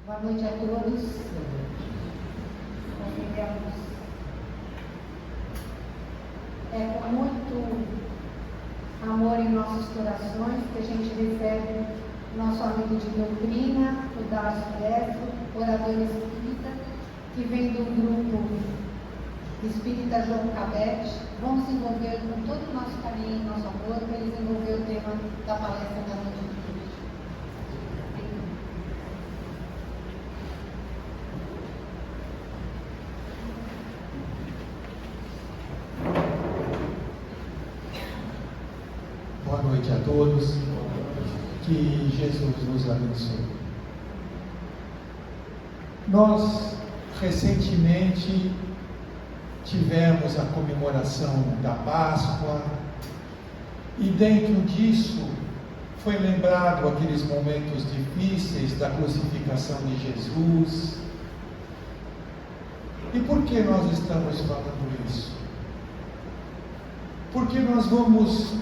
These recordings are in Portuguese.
Boa noite a todos. Convidamos. É com muito amor em nossos corações que a gente recebe nosso amigo de doutrina, o Darcio Lesso, orador espírita, que vem do grupo Espírita João Cabete. Vamos desenvolver com todo o nosso carinho e nosso amor para ele desenvolver o tema da palestra da noite de hoje. Boa noite a todos, que Jesus nos abençoe. Nós recentemente tivemos a comemoração da Páscoa e dentro disso foi lembrado aqueles momentos difíceis da crucificação de Jesus. E por que nós estamos falando isso? Porque nós vamos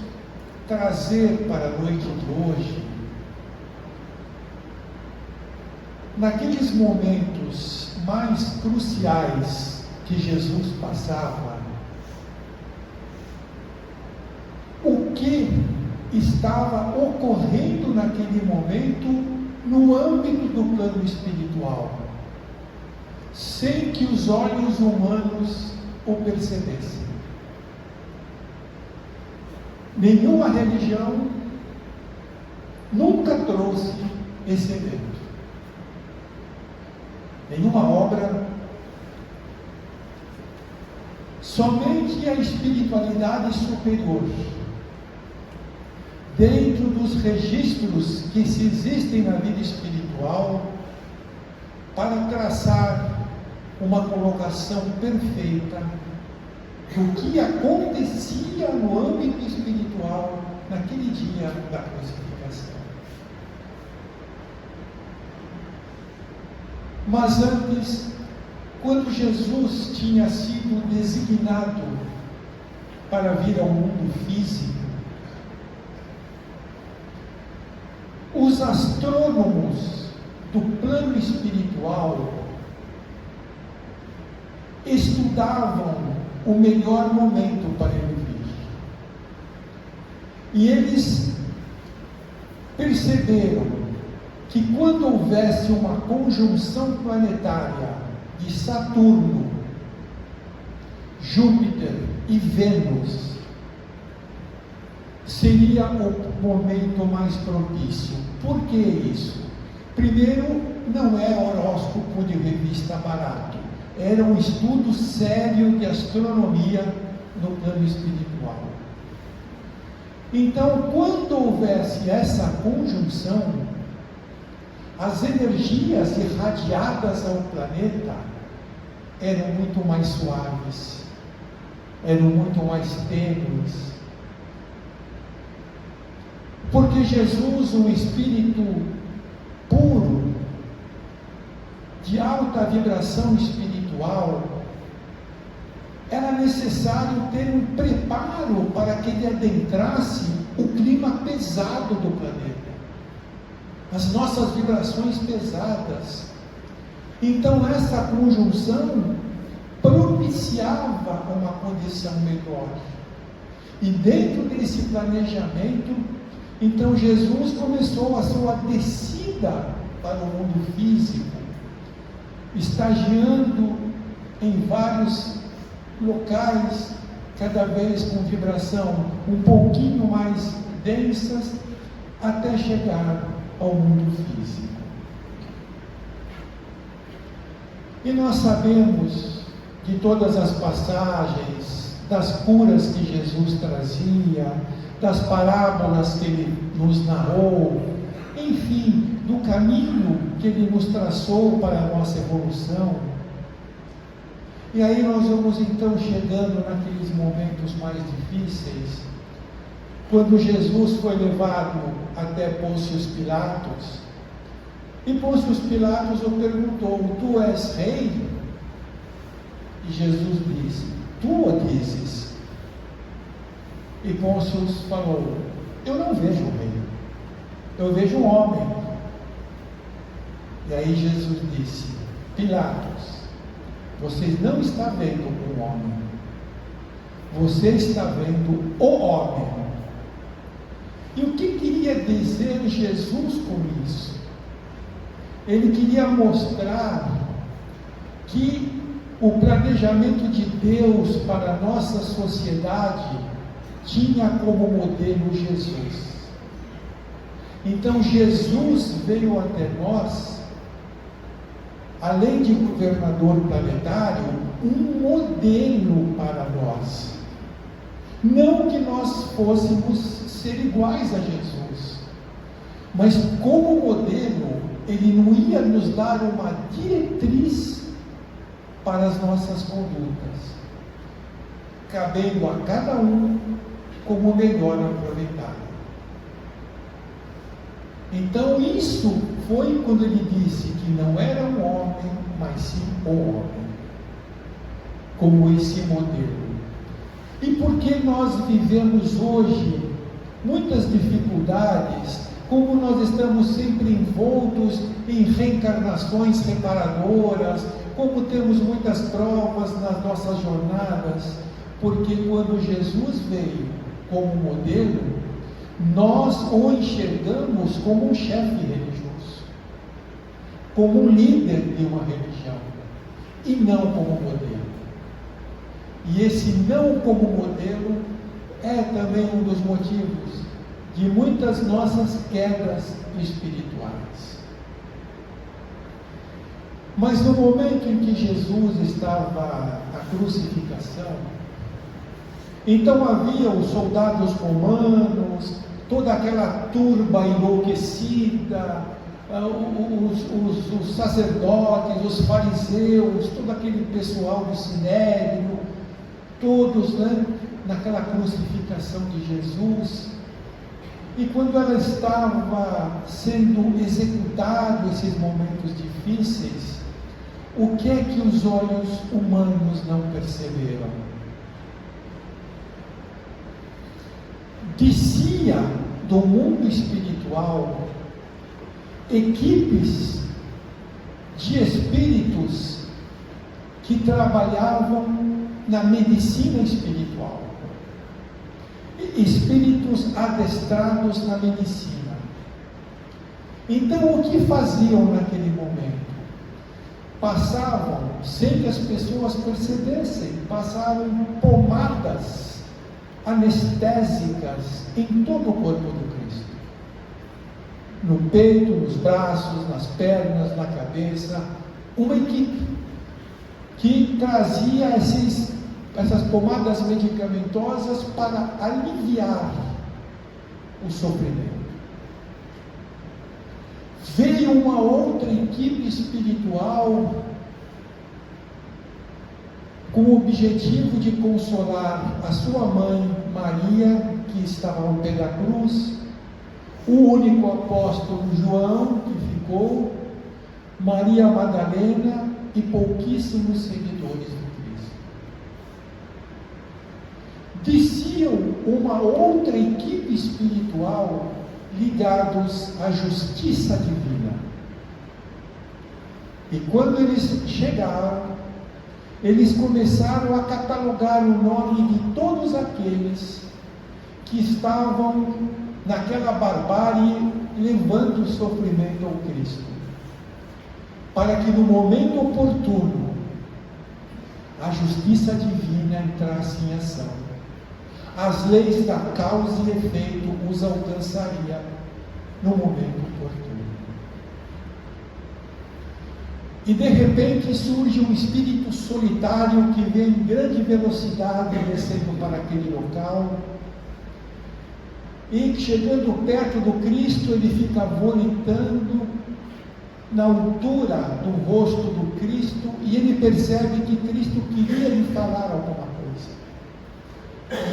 trazer para a noite de hoje, naqueles momentos mais cruciais que Jesus passava, o que estava ocorrendo naquele momento no âmbito do plano espiritual, sem que os olhos humanos o percebessem. Nenhuma religião nunca trouxe esse evento. Nenhuma obra. Somente a espiritualidade superior, dentro dos registros que se existem na vida espiritual, para traçar uma colocação perfeita do que acontecia no âmbito espiritual naquele dia da crucificação. Mas antes, quando Jesus tinha sido designado para vir ao mundo físico, os astrônomos do plano espiritual estudavam o melhor momento para ele vir. E eles perceberam que quando houvesse uma conjunção planetária de Saturno, Júpiter e Vênus, seria o momento mais propício. Por que isso? Primeiro, não é horóscopo de revista barato. Era um estudo sério de astronomia no plano espiritual. Então, quando houvesse essa conjunção, as energias irradiadas ao planeta eram muito mais suaves, eram muito mais tênues. Porque Jesus, um espírito puro, de alta vibração espiritual, era necessário ter um preparo para que ele adentrasse o clima pesado do planeta, as nossas vibrações pesadas. Então essa conjunção propiciava uma condição melhor. E dentro desse planejamento, então Jesus começou a sua descida para o mundo físico, estagiando em vários locais, cada vez com vibração um pouquinho mais densas, até chegar ao mundo físico. E nós sabemos de todas as passagens, das curas que Jesus trazia, das parábolas que ele nos narrou, enfim, do caminho que ele nos traçou para a nossa evolução. E aí nós vamos então chegando naqueles momentos mais difíceis, quando Jesus foi levado até Pôncio Pilatos, e Pôncio Pilatos o perguntou: tu és rei? E Jesus disse: tu o dizes. E Pôncio falou: eu não vejo um rei, eu vejo um homem. E aí Jesus disse: Pilatos, vocês não estão vendo um homem, você está vendo o homem. E o que queria dizer Jesus com isso? Ele queria mostrar que o planejamento de Deus para a nossa sociedade tinha como modelo Jesus. Então Jesus veio até nós, além de governador planetário, um modelo para nós. Não que nós fôssemos ser iguais a Jesus, mas como modelo, ele não ia nos dar uma diretriz para as nossas condutas, cabendo a cada um como melhor aproveitar. Então isso foi quando ele disse que não era um homem, mas sim o homem, como esse modelo. E por que nós vivemos hoje muitas dificuldades, como nós estamos sempre envoltos em reencarnações reparadoras, como temos muitas provas nas nossas jornadas? Porque quando Jesus veio como modelo, nós o enxergamos como um chefe religioso, como um líder de uma religião, e não como modelo. E esse não como modelo é também um dos motivos de muitas nossas quedas espirituais. Mas no momento em que Jesus estava na crucificação, então havia os soldados romanos, toda aquela turba enlouquecida, os sacerdotes, os fariseus, todo aquele pessoal do sinédrio, todos, naquela crucificação de Jesus. E quando ela estava sendo executada, esses momentos difíceis, o que é que os olhos humanos não perceberam? Descia do mundo espiritual equipes de espíritos que trabalhavam na medicina espiritual, espíritos adestrados na medicina. Então o que faziam naquele momento? Passavam, sem que as pessoas percebessem, passavam pomadas anestésicas em todo o corpo do Cristo, no peito, nos braços, nas pernas, na cabeça. Uma equipe que trazia essas pomadas medicamentosas para aliviar o sofrimento. Veio uma outra equipe espiritual com o objetivo de consolar a sua mãe Maria, que estava ao pé da cruz, o único apóstolo João que ficou, Maria Madalena e pouquíssimos seguidores do Cristo. Desciam uma outra equipe espiritual ligados à justiça divina. E quando eles chegaram, eles começaram a catalogar o nome de todos aqueles que estavam naquela barbárie levando o sofrimento ao Cristo, para que no momento oportuno a justiça divina entrasse em ação. As leis da causa e efeito os alcançaria no momento oportuno. E de repente surge um espírito solitário que vem em grande velocidade descendo para aquele local, e chegando perto do Cristo, ele fica vomitando na altura do rosto do Cristo, e ele percebe que Cristo queria lhe falar alguma coisa.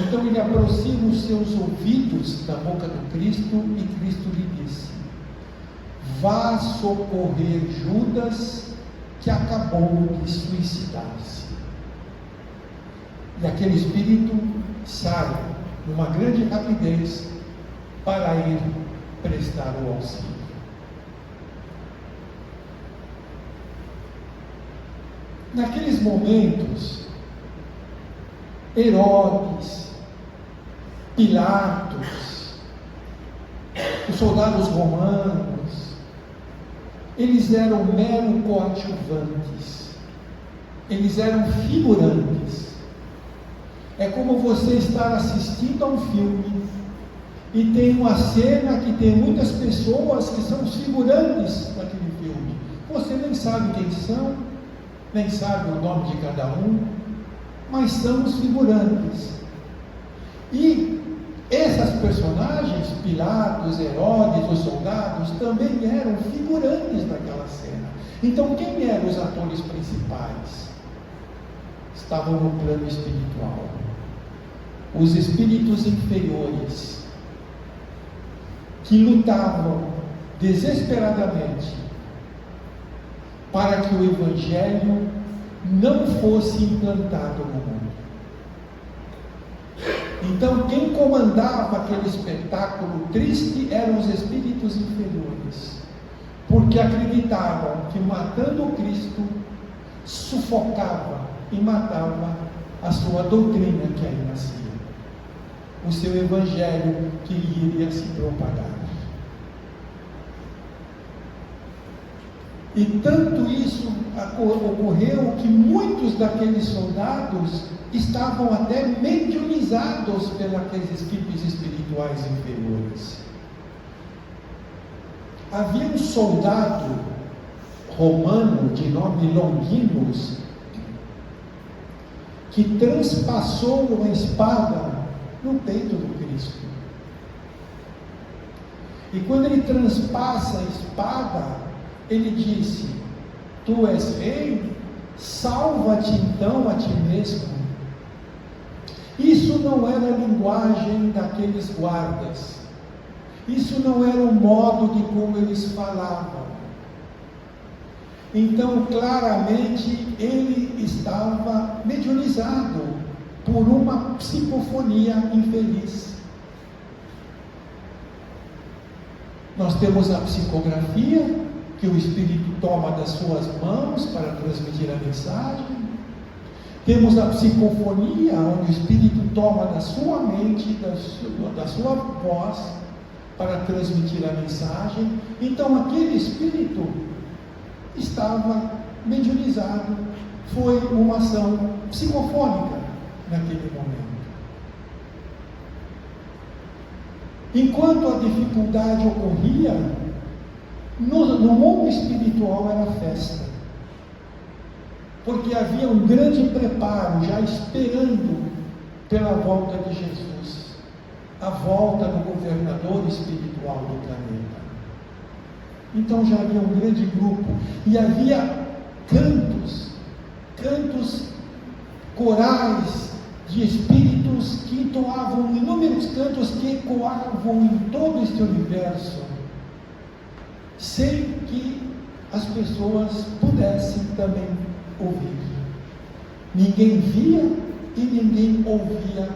Então ele aproxima os seus ouvidos da boca do Cristo, e Cristo lhe disse: vá socorrer Judas, que acabou de suicidar-se. E aquele espírito sai numa grande rapidez para ir prestar o auxílio. Naqueles momentos, Herodes, Pilatos, os soldados romanos, eles eram mero coadjuvantes, eles eram figurantes. É como você estar assistindo a um filme e tem uma cena que tem muitas pessoas que são os figurantes daquele filme. Você nem sabe quem são, nem sabe o nome de cada um, mas são os figurantes. E essas personagens, Pilatos, Herodes, os soldados, também eram figurantes daquela cena. Então, quem eram os atores principais? Estavam no plano espiritual. Os espíritos inferiores, que lutavam desesperadamente para que o Evangelho não fosse implantado no mundo. Então, quem comandava aquele espetáculo triste eram os espíritos inferiores, porque acreditavam que matando Cristo sufocava e matava a sua doutrina que aí nascia, o seu Evangelho que iria se propagar. E tanto isso ocorreu que muitos daqueles soldados estavam até mediunizados pelos espíritos espirituais inferiores. Havia um soldado romano de nome Longinus que transpassou uma espada no peito do Cristo. E quando ele transpassa a espada, ele disse: tu és rei, salva-te então a ti mesmo. Isso não era a linguagem daqueles guardas, isso não era o modo de como eles falavam. Então, claramente, ele estava mediunizado por uma psicofonia infeliz. Nós temos a psicografia, que o Espírito toma das suas mãos para transmitir a mensagem. Temos a psicofonia, onde o Espírito toma da sua mente, da sua voz, para transmitir a mensagem. Então, aquele Espírito estava mediunizado, foi uma ação psicofônica naquele momento. Enquanto a dificuldade ocorria, no mundo espiritual era festa, porque havia um grande preparo já esperando pela volta de Jesus, a volta do governador espiritual do planeta. Então já havia um grande grupo, e havia cantos corais de espíritos que entoavam inúmeros cantos que ecoavam em todo este universo, sem que as pessoas pudessem também ouvir. Ninguém via e ninguém ouvia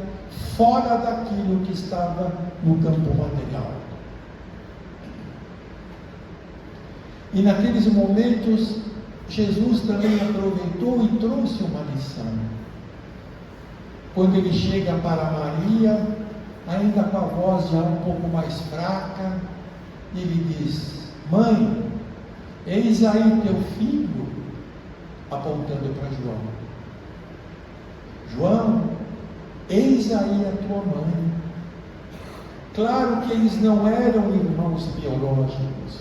fora daquilo que estava no campo material. E naqueles momentos, Jesus também aproveitou e trouxe uma lição. Quando ele chega para Maria, ainda com a voz já um pouco mais fraca, ele diz: mãe, eis aí teu filho, apontando para João. João, eis aí a tua mãe. Claro que eles não eram irmãos biológicos,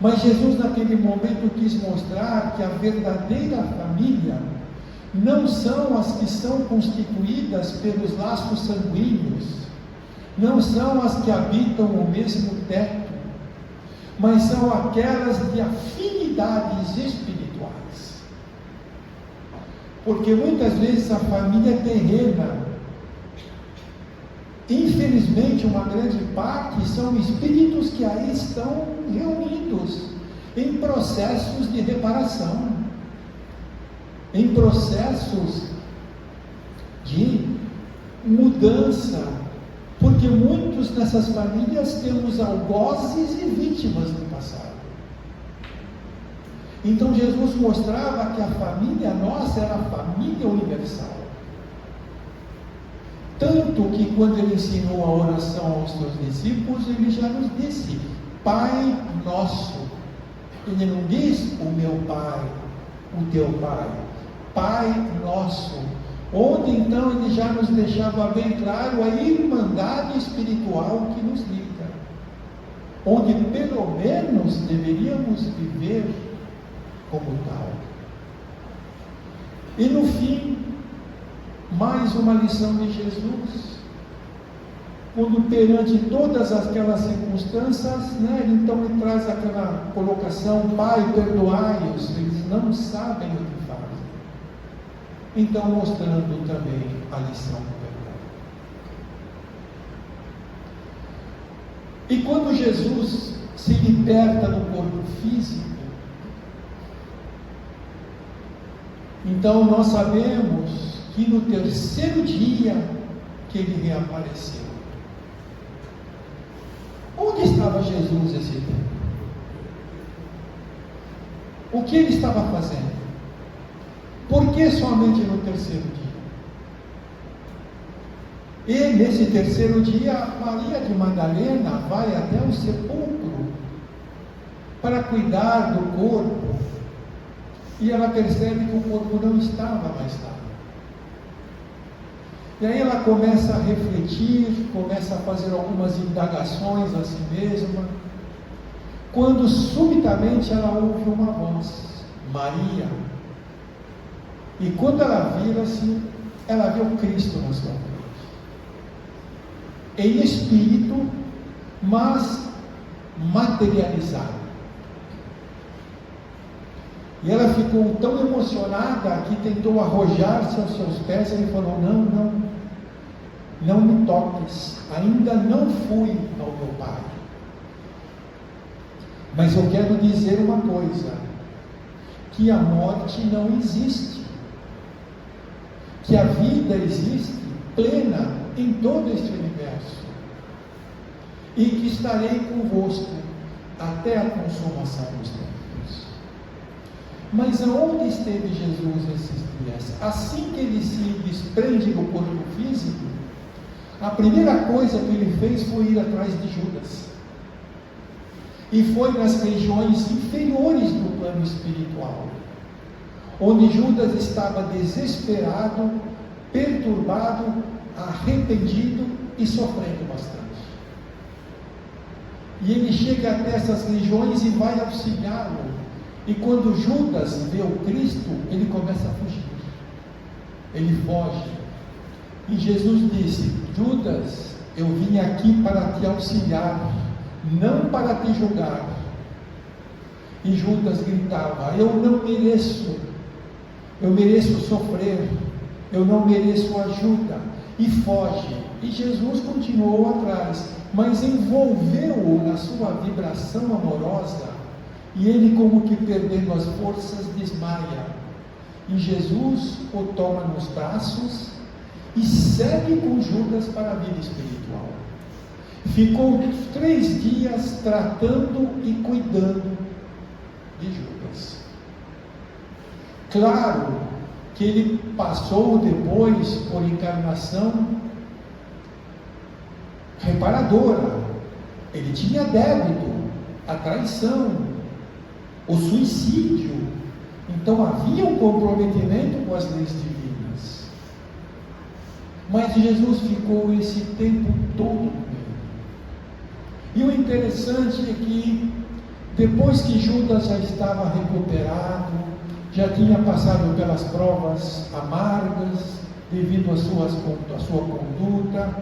mas Jesus naquele momento quis mostrar que a verdadeira família não são as que são constituídas pelos laços sanguíneos, não são as que habitam o mesmo teto, mas são aquelas de afinidades espirituais. Porque muitas vezes a família é terrena, infelizmente uma grande parte são espíritos que aí estão reunidos em processos de reparação, em processos de mudança, porque muitos dessas famílias temos algozes e vítimas do passado. Então Jesus mostrava que a família nossa era a família universal. Tanto que quando ele ensinou a oração aos seus discípulos, ele já nos disse: Pai nosso. Ele não diz o meu Pai, o teu Pai. Pai nosso. Onde então ele já nos deixava bem claro a irmandade espiritual que nos liga. Onde pelo menos deveríamos viver como tal. E no fim, mais uma lição de Jesus, quando perante todas aquelas circunstâncias, então ele traz aquela colocação: Pai, perdoai-os, eles não sabem o que fazem. Então, mostrando também a lição do perdão. E quando Jesus se liberta do corpo físico, então nós sabemos que no terceiro dia que ele reapareceu. Onde estava Jesus esse tempo? O que ele estava fazendo? Por que somente no terceiro dia? E nesse terceiro dia, Maria de Madalena vai até o sepulcro para cuidar do corpo. E ela percebe que o corpo não estava mais lá. E aí ela começa a refletir, começa a fazer algumas indagações a si mesma, quando subitamente ela ouve uma voz: Maria. E quando ela vira-se, ela vê o Cristo na sua frente, em espírito, mas materializado. E ela ficou tão emocionada que tentou arrojar-se aos seus pés. E ele falou: não me toques, ainda não fui ao meu Pai. Mas eu quero dizer uma coisa, que a morte não existe, que a vida existe plena em todo este universo, e que estarei convosco até a consumação dos tempos. Mas aonde esteve Jesus esses dias? Assim que ele se desprende do corpo físico, a primeira coisa que ele fez foi ir atrás de Judas. E foi nas regiões inferiores do plano espiritual, onde Judas estava desesperado, perturbado, arrependido e sofrendo bastante. E ele chega até essas regiões e vai auxiliá-lo. E quando Judas vê o Cristo, ele começa a fugir. Ele foge. E Jesus disse: Judas, eu vim aqui para te auxiliar, não para te julgar. E Judas gritava: eu não mereço, eu mereço sofrer, eu não mereço ajuda. E foge. E Jesus continuou atrás, mas envolveu-o na sua vibração amorosa. E ele, como que perdendo as forças, desmaia. E Jesus o toma nos braços e segue com Judas para a vida espiritual. Ficou 3 dias tratando e cuidando de Judas. Claro que ele passou depois por encarnação reparadora. Ele tinha débito, a traição, o suicídio. Então havia um comprometimento com as leis divinas. Mas Jesus ficou esse tempo todo com ele. E o interessante é que depois que Judas já estava recuperado, já tinha passado pelas provas amargas devido à sua conduta,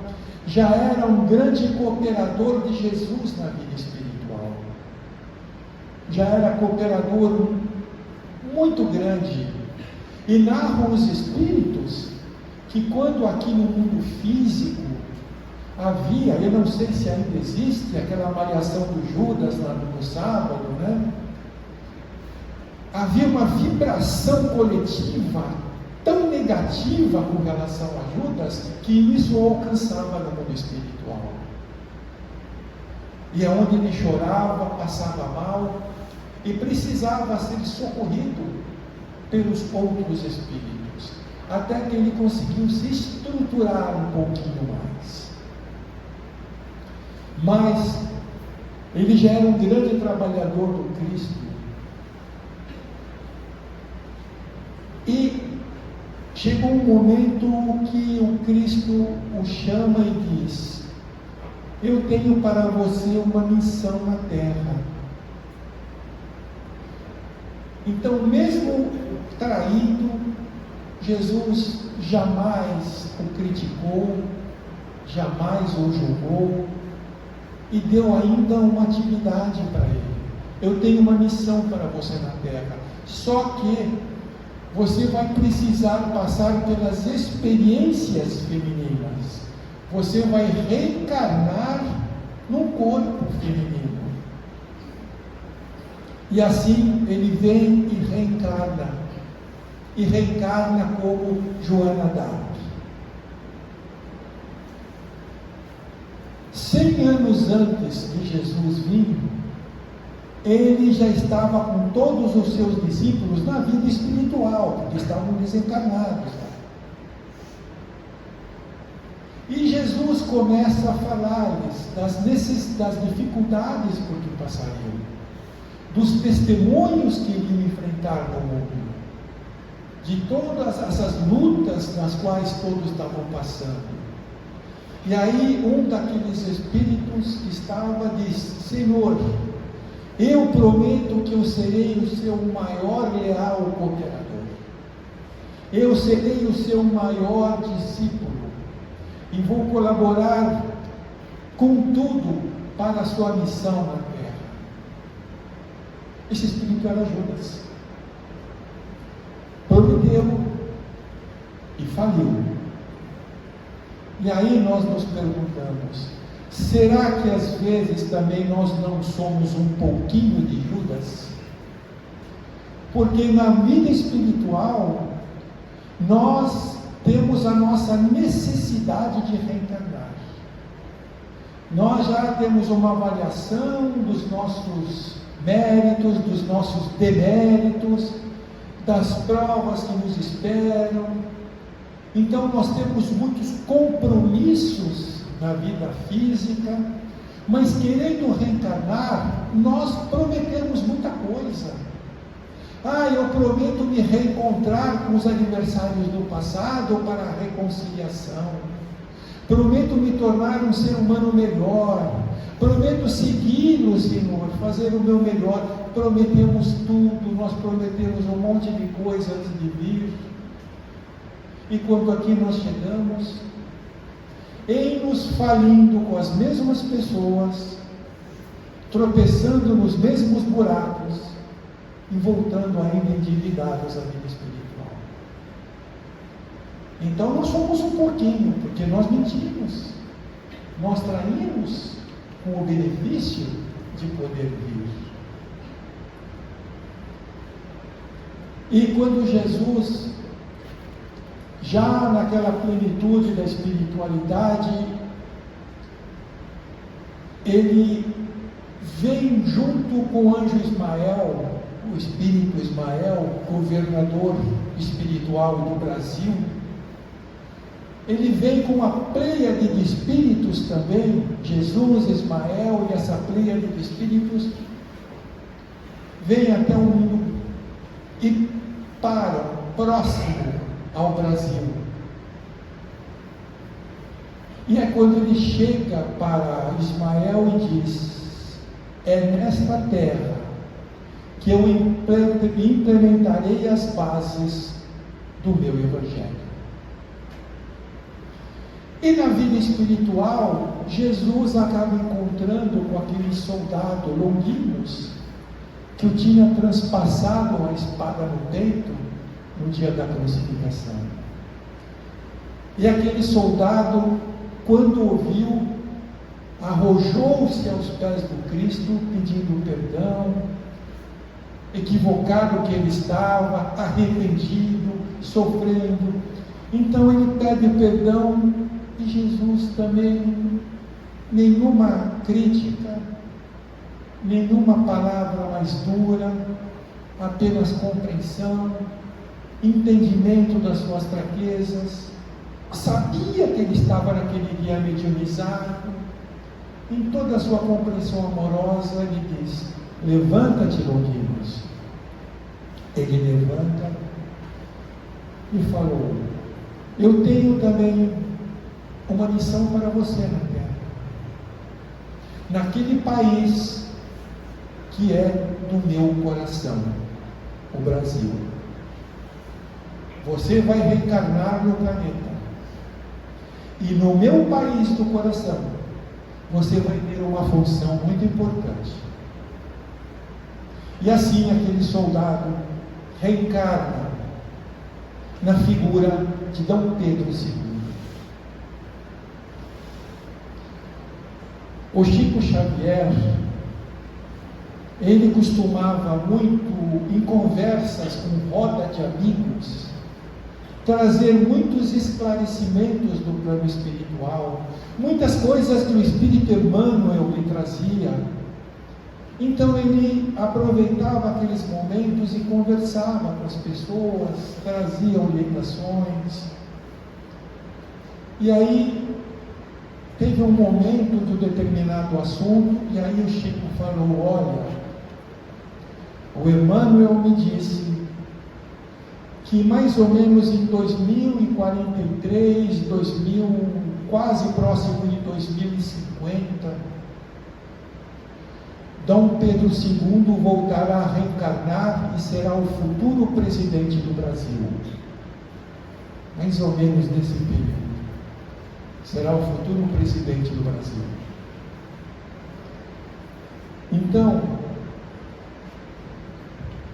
já era um grande cooperador de Jesus na vida espiritual. Já era cooperador muito grande. E narram os espíritos que quando aqui no mundo físico havia, eu não sei se ainda existe, aquela malhação do Judas no sábado, havia uma vibração coletiva tão negativa com relação a Judas, que isso o alcançava no mundo espiritual. E é onde ele chorava, passava mal. e precisava ser socorrido pelos outros espíritos, até que ele conseguiu se estruturar um pouquinho mais. Mas ele já era um grande trabalhador do Cristo. E chegou um momento que o Cristo o chama e diz: eu tenho para você uma missão na terra. Então, mesmo traído, Jesus jamais o criticou, jamais o julgou, e deu ainda uma atividade para ele. Eu tenho uma missão para você na terra, só que você vai precisar passar pelas experiências femininas. Você vai reencarnar num corpo feminino. E assim ele vem e reencarna como Joana d'Arc. 100 anos antes de Jesus vir, ele já estava com todos os seus discípulos na vida espiritual, porque estavam desencarnados. E Jesus começa a falar-lhes das dificuldades por que passariam, dos testemunhos que iriam enfrentar no mundo, de todas essas lutas nas quais todos estavam passando. E aí um daqueles espíritos que estava disse: Senhor, eu prometo que eu serei o seu maior leal cooperador, eu serei o seu maior discípulo, e vou colaborar com tudo para a sua missão na terra. Esse espírito era Judas. Prometeu e faliu. E aí nós nos perguntamos: será que às vezes também nós não somos um pouquinho de Judas? Porque na vida espiritual nós temos a nossa necessidade de reencarnar. Nós já temos uma avaliação dos nossos méritos, dos nossos deméritos, das provas que nos esperam. Então nós temos muitos compromissos na vida física, mas querendo reencarnar, nós prometemos muita coisa. Eu prometo me reencontrar com os adversários do passado para a reconciliação. Prometo me tornar um ser humano melhor. Prometo segui-lo, Senhor, fazer o meu melhor. Prometemos tudo, nós prometemos um monte de coisa antes de vir. E quando aqui nós chegamos, nos falindo com as mesmas pessoas, tropeçando nos mesmos buracos, e voltando ainda endividados à vida espiritual. Então nós somos um pouquinho, porque nós mentimos, nós traímos com o benefício de poder vir. E quando Jesus, já naquela plenitude da espiritualidade, ele vem junto com o anjo Ismael, o espírito Ismael, governador espiritual do Brasil. Ele vem com uma pleiade de espíritos também, Jesus, Ismael e essa pleiade de espíritos, vem até o mundo e param próximo ao Brasil. E é quando ele chega para Ismael e diz: é nesta terra que eu implementarei as bases do meu Evangelho. E na vida espiritual, Jesus acaba encontrando com aquele soldado Longuinhos, que o tinha transpassado a espada no peito no dia da crucificação. E aquele soldado, quando ouviu, arrojou-se aos pés do Cristo, pedindo perdão, equivocado que ele estava, arrependido, sofrendo. Então ele pede perdão e Jesus também, nenhuma crítica, nenhuma palavra mais dura, apenas compreensão, entendimento das suas fraquezas. Sabia que ele estava naquele dia mediunizado. Em toda a sua compreensão amorosa, ele diz: levanta-te, Longinos. Ele levanta e falou: eu tenho também uma missão para você na terra, naquele país que é do meu coração, o Brasil. Você vai reencarnar no planeta, e no meu país do coração você vai ter uma função muito importante. E assim aquele soldado reencarna na figura de Dom Pedro II. O Chico Xavier, ele costumava muito, em conversas com roda de amigos, trazer muitos esclarecimentos do plano espiritual, muitas coisas que o Espírito Emmanuel lhe trazia. Então ele aproveitava aqueles momentos e conversava com as pessoas, trazia orientações. E aí teve um momento de um determinado assunto, e aí o Chico falou: olha, o Emmanuel me disse que mais ou menos em 2043, quase próximo de 2050, Dom Pedro II voltará a reencarnar e será o futuro presidente do Brasil. Mais ou menos nesse período. Será o futuro presidente do Brasil. Então,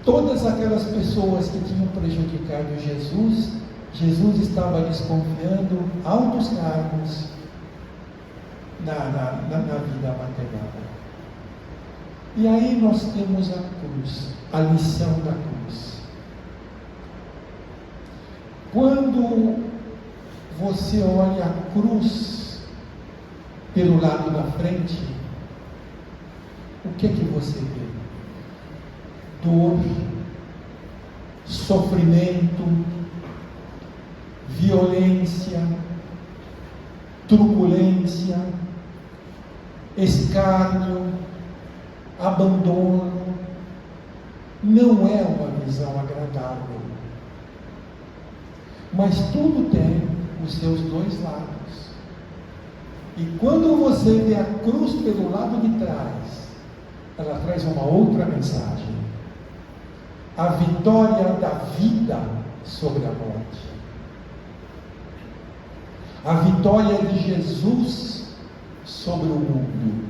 todas aquelas pessoas que tinham prejudicado Jesus, Jesus estava lhes confiando altos cargos na vida material. E aí nós temos a cruz, a lição da cruz. Quando você olha a cruz pelo lado da frente, o que é que você vê? Dor, sofrimento, violência, truculência, escárnio, abandono. Não é uma visão agradável, mas tudo tem os seus dois lados. E quando você vê a cruz pelo lado de trás, ela traz uma outra mensagem: a vitória da vida sobre a morte, a vitória de Jesus sobre o mundo.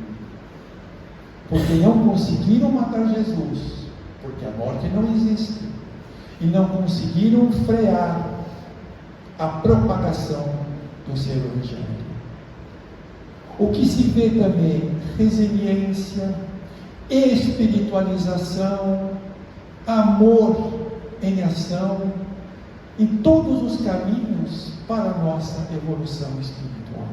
Porque não conseguiram matar Jesus, porque a morte não existe, e não conseguiram frear a propagação do seu evangelho. O que se vê também: resiliência, espiritualização, amor em ação, e todos os caminhos para a nossa evolução espiritual.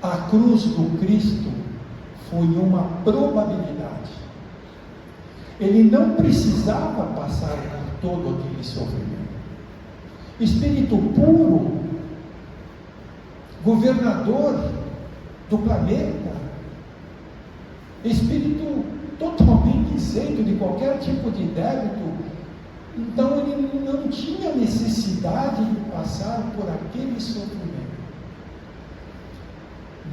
A cruz do Cristo foi uma probabilidade. Ele não precisava passar por todo aquele sofrimento. Espírito puro, governador do planeta, espírito totalmente isento de qualquer tipo de débito, então ele não tinha necessidade de passar por aquele sofrimento.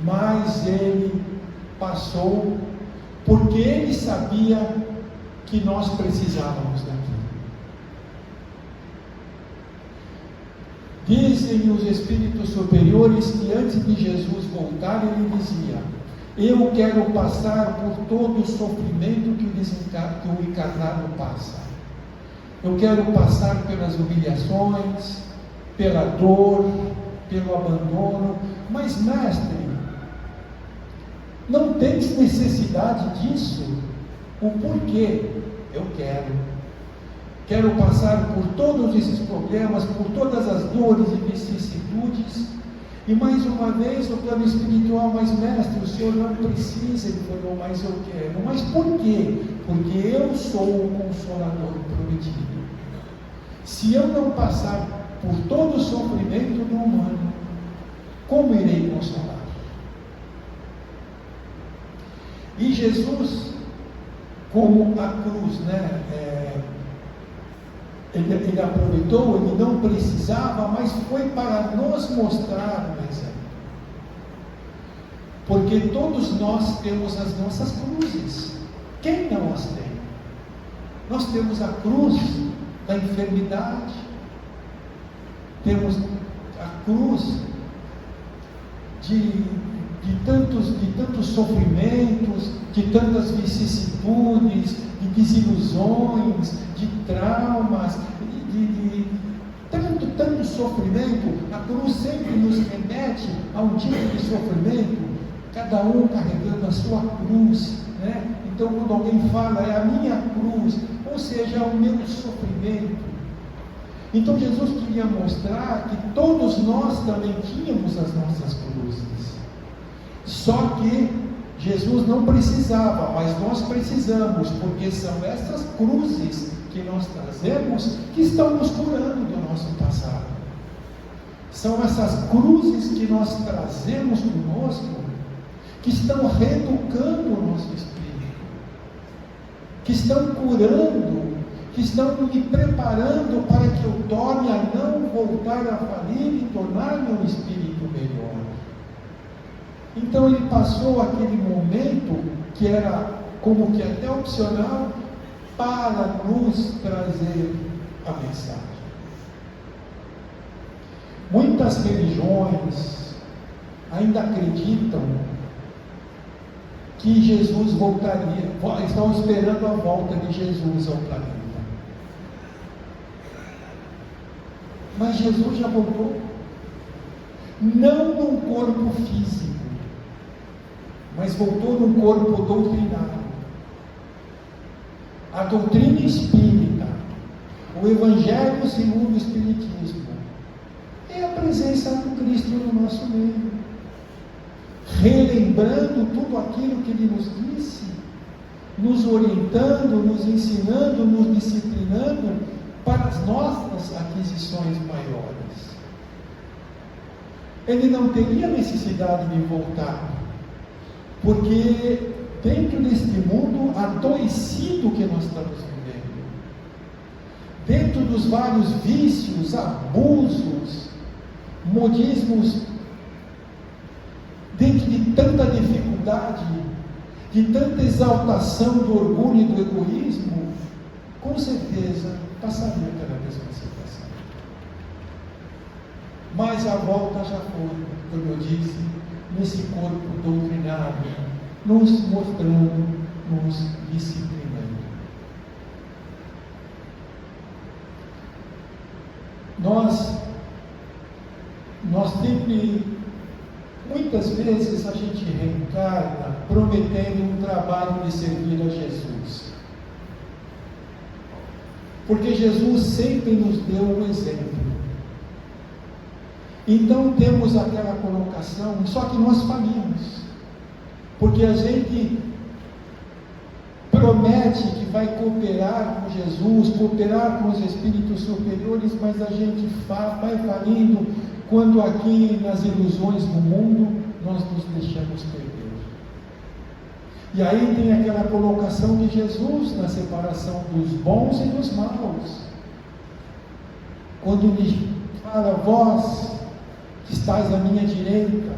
Mas ele passou porque ele sabia que nós precisávamos daquilo. Dizem os espíritos superiores que antes de Jesus voltar, ele dizia: eu quero passar por todo o sofrimento que o encarnado passa. Eu quero passar pelas humilhações, pela dor, pelo abandono. Mas, mestre, não tens necessidade disso? O porquê? Eu quero passar por todos esses problemas, por todas as dores e vicissitudes, E mais uma vez o plano espiritual, mas mestre, o senhor não precisa, ele falou, mas eu quero. Mas por quê? Porque eu sou o Consolador prometido. Se eu não passar por todo o sofrimento do humano, como irei consolar? E Jesus, como a cruz, ele aproveitou, ele não precisava, mas foi para nos mostrar um exemplo. Porque todos nós temos as nossas cruzes. Quem não as tem? Nós temos a cruz da enfermidade, temos a cruz de tantos sofrimentos, de tantas vicissitudes, de desilusões, de traumas, de tanto sofrimento. A cruz sempre nos remete a um tipo de sofrimento, cada um carregando a sua cruz, né? Então, quando alguém fala, é a minha cruz, ou seja, é o meu sofrimento. Então, Jesus queria mostrar que todos nós também tínhamos as nossas cruzes. Só que Jesus não precisava, mas nós precisamos, porque são essas cruzes que nós trazemos que estão nos curando do nosso passado. São essas cruzes que nós trazemos conosco que estão reeducando o nosso espírito, que estão curando, que estão me preparando para que eu torne a não voltar a falir e tornar meu espírito melhor. Então ele passou aquele momento que era como que até opcional para nos trazer a mensagem. Muitas religiões ainda acreditam que Jesus voltaria, estão esperando a volta de Jesus ao planeta. Mas Jesus já voltou, não num corpo físico, mas voltou num corpo doutrinário. A doutrina espírita, o Evangelho segundo o Espiritismo, é a presença do Cristo no nosso meio, relembrando tudo aquilo que Ele nos disse, nos orientando, nos ensinando, nos disciplinando para as nossas aquisições maiores. Ele não teria necessidade de voltar, porque dentro deste mundo adoecido que nós estamos vivendo, dentro dos vários vícios, abusos, modismos, dentro de tanta dificuldade, de tanta exaltação do orgulho e do egoísmo, com certeza passaria pela mesma situação. Mas a volta já foi, como eu disse, nesse corpo doutrinário, nos mostrando, nos disciplinando. Nós sempre, muitas vezes a gente reencarna prometendo um trabalho de servir a Jesus. Porque Jesus sempre nos deu um exemplo. Então temos aquela colocação, só que nós falhamos, porque a gente promete que vai cooperar com Jesus, cooperar com os espíritos superiores, mas a gente vai falindo quando aqui nas ilusões do mundo nós nos deixamos perder. E aí tem aquela colocação de Jesus na separação dos bons e dos maus, quando ele fala: vós que estáis à minha direita,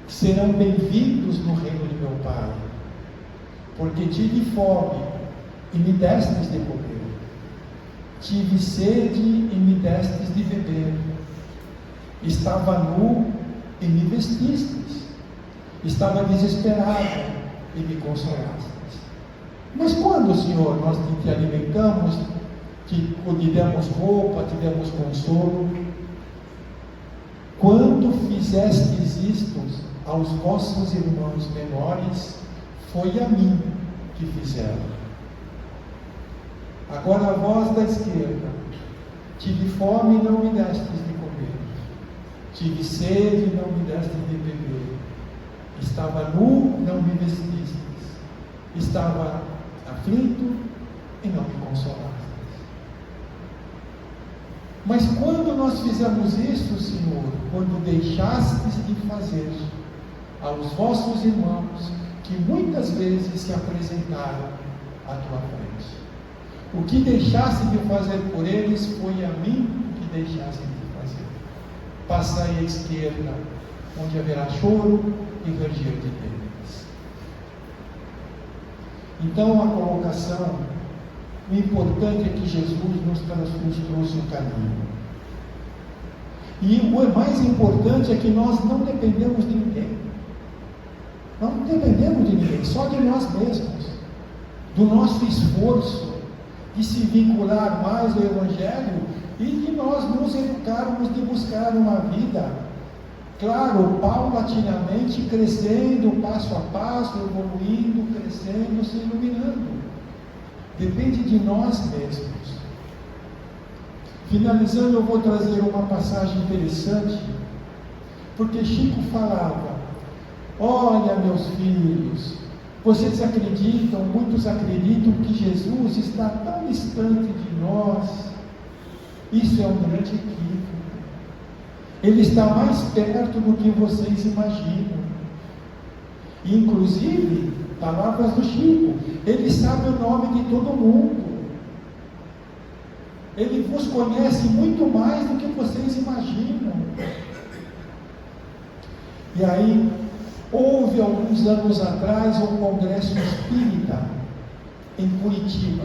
serão bem-vindos no reino de meu Pai, porque tive fome e me destes de comer, tive sede e me destes de beber, estava nu e me vestistes, estava desesperado e me consolastes. Mas quando, Senhor, nós te alimentamos, te demos roupa, te demos consolo? Quando fizestes isto aos vossos irmãos menores, foi a mim que fizeram. Agora a vós da esquerda, tive fome e não me destes de comer, Tive sede e não me deste de beber. Estava nu, não me vestistes. Estava aflito e não me consolastes. Mas quando nós fizemos isso, Senhor, quando deixastes de fazer aos vossos irmãos que muitas vezes se apresentaram à tua frente, o que deixaste de fazer por eles foi a mim que deixaste de fazer. Passai à esquerda, onde haverá choro e ranger de dentes. Então a colocação, o importante é que Jesus nos trouxe o caminho. E o mais importante é que nós não dependemos de ninguém. Nós não dependemos de ninguém, só de nós mesmos, do nosso esforço de se vincular mais ao Evangelho e de nós nos educarmos de buscar uma vida, claro, paulatinamente crescendo, passo a passo, evoluindo, crescendo, se iluminando. Depende de nós mesmos. Finalizando, eu vou trazer uma passagem interessante, porque Chico falava: olha, meus filhos, vocês acreditam, muitos acreditam que Jesus está tão distante de nós. Isso é um grande equívoco. Ele está mais perto do que vocês imaginam. Inclusive, palavras do Chico, ele sabe o nome de todo mundo. Ele vos conhece muito mais do que vocês imaginam. E aí, houve alguns anos atrás um congresso espírita em Curitiba.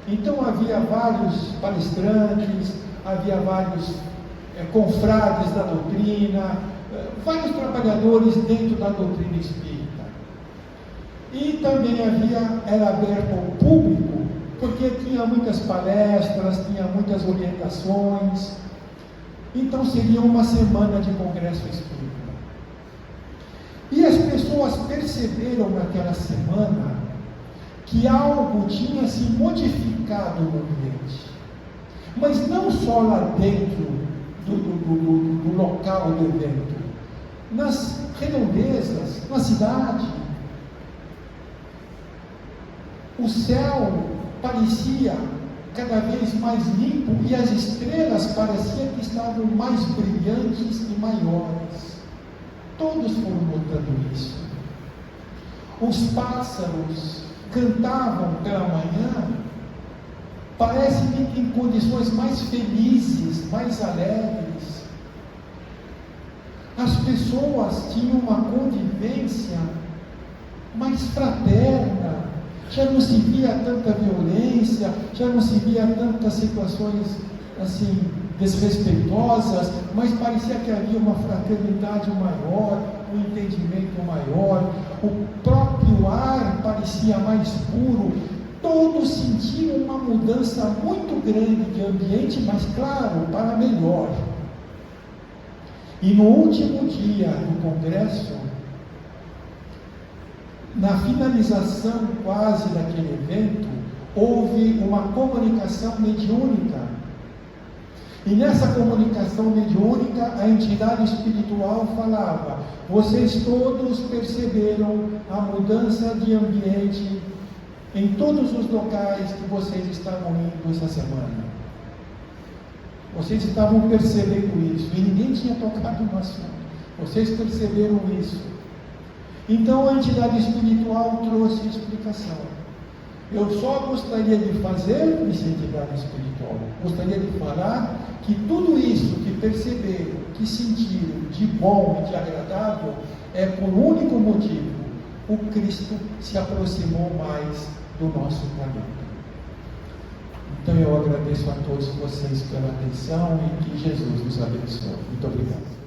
Então havia vários palestrantes, havia vários confrades da doutrina, vários trabalhadores dentro da doutrina espírita. E também era aberto ao público, porque tinha muitas palestras, tinha muitas orientações. Então seria uma semana de congresso espírita. E as pessoas perceberam naquela semana que algo tinha se modificado no ambiente. Mas não só lá dentro do local do evento, nas redondezas, na cidade. O céu parecia cada vez mais limpo e as estrelas pareciam que estavam mais brilhantes e maiores. Todos foram notando isso. Os pássaros cantavam pela manhã, parece que em condições mais felizes, mais alegres. As pessoas tinham uma convivência mais fraterna, já não se via tanta violência, já não se via tantas situações assim desrespeitosas, mas parecia que havia uma fraternidade maior, um entendimento maior, o próprio ar parecia mais puro. Todos sentiam uma mudança muito grande de ambiente, mas claro, para melhor. E no último dia do congresso, na finalização quase daquele evento, houve uma comunicação mediúnica. E nessa comunicação mediúnica, a entidade espiritual falava: vocês todos perceberam a mudança de ambiente em todos os locais que vocês estavam indo essa semana. Vocês estavam percebendo isso, e ninguém tinha tocado no assunto. Vocês perceberam isso. Então a entidade espiritual trouxe explicação. Eu só gostaria de fazer, disse a entidade espiritual, gostaria de falar que tudo isso que perceberam, que sentiram de bom e de agradável, é por um único motivo: o Cristo se aproximou mais do nosso planeta. Então eu agradeço a todos vocês pela atenção e que Jesus nos abençoe. Muito obrigado.